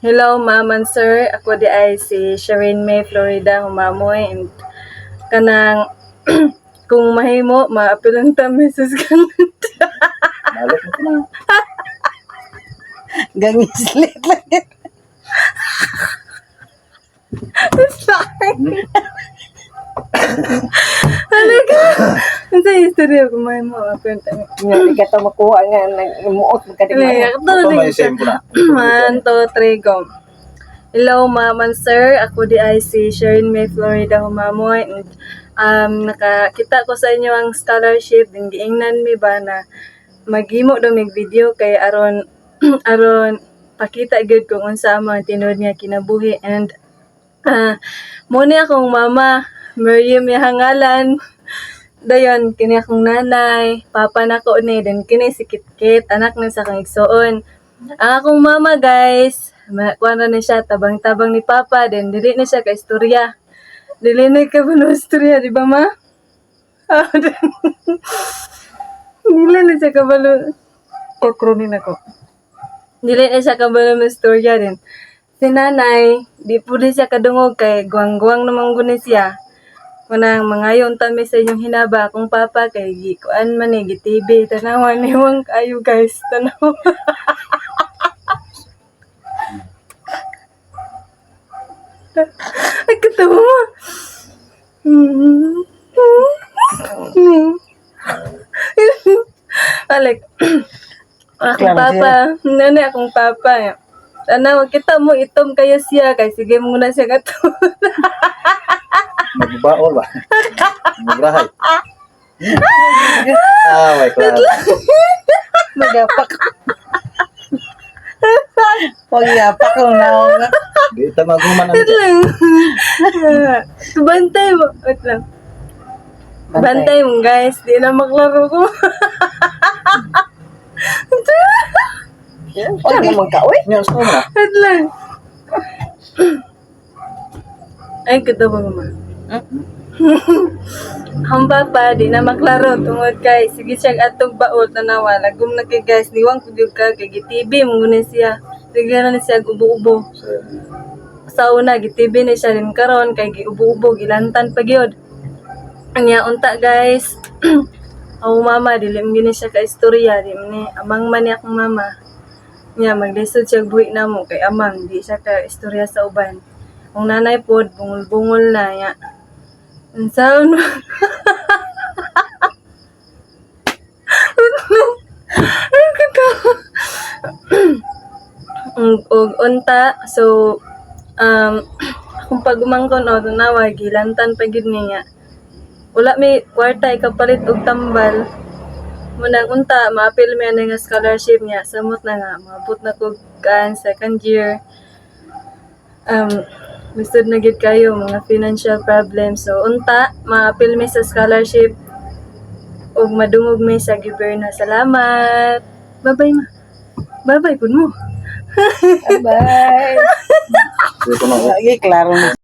Hello, ma'am and sir. Ako di ay si Shireen May Florida humamoy and kanang kung mahimo maapilan ta Mrs. Kanut. Malok mo na. Gangislit lang. Sorry. Halaga. Ang sa istorya kung mahimo maapilan ta. Nga, di ka to makuha nga, nag-imuot, magkadimaan. Ito may same ko na. 1, 2, 3, go. Hello, ma'am and sir. Ako di ay si Shireen May Florida humamoy and nakakita ko sa inyo ang scholarship din giingnan mi ba na maghimo daw mig video kay aron aron pakita gyud kung unsa ang mga tinuod nga kinabuhi and muna akong mama Miriam Yahangalan dayon kini akong nanay papa nako ni then kini si Kitkit anak na sa kang igsoon ang akong mama guys kuan na siya tabang-tabang ni papa then dili na siya ka istorya dili na ka ba istorya di ba ma dili na siya ka ba kokronin ako dili na siya ka ba istorya din si nanay di po din siya kadungog kay guwang-guwang naman guni siya kunang mangayon tami sa inyong hinaba akong papa kay kuan man ni TV tanawan niwang kayo guys tanaw ay katawa mo Alek akong papa nanay akong papa sana wag kita mo itom kaya siya kay sige muna siya kato Magbaol ba? Magrahay. May klaro. Magapak. Pagyapak ko na ako nga. Di ita maguman ang wait lang bantay mo wait lang bantay mo guys di na maklaro ko Huwag naman ka, uy. Yan, saan na? wait lang ay katawa mama ang papa di na maklaro tungod kay sige siyang atog baot na nawa lagom na kay guys niwang kudyog ka kay GTV mong siya sige na siya ubo-ubo sa una GTV na siya rin karon kay giubo-ubo gilantan pa gyud anya unta guys ang mama dili mo gini siya ka istorya di ni amang man ni akong mama nya maglisod siya buhi namo kay amang di siya ka istorya sa uban ang nanay pod bungol-bungol na nya sound og unta so akong pagumangkon o tunawa gilantan pa gid niya wala may kwarta ikapalit og tambal munang unta maapil mi nga scholarship niya samot na nga maabot na ko kan second year lisod na gid kayo mga financial problems so unta maapil mi sa scholarship ug madungog mi sa gobyerno salamat bye bye ma bye bye pud mo Bye. Di ko na. Lagi, klaro mo.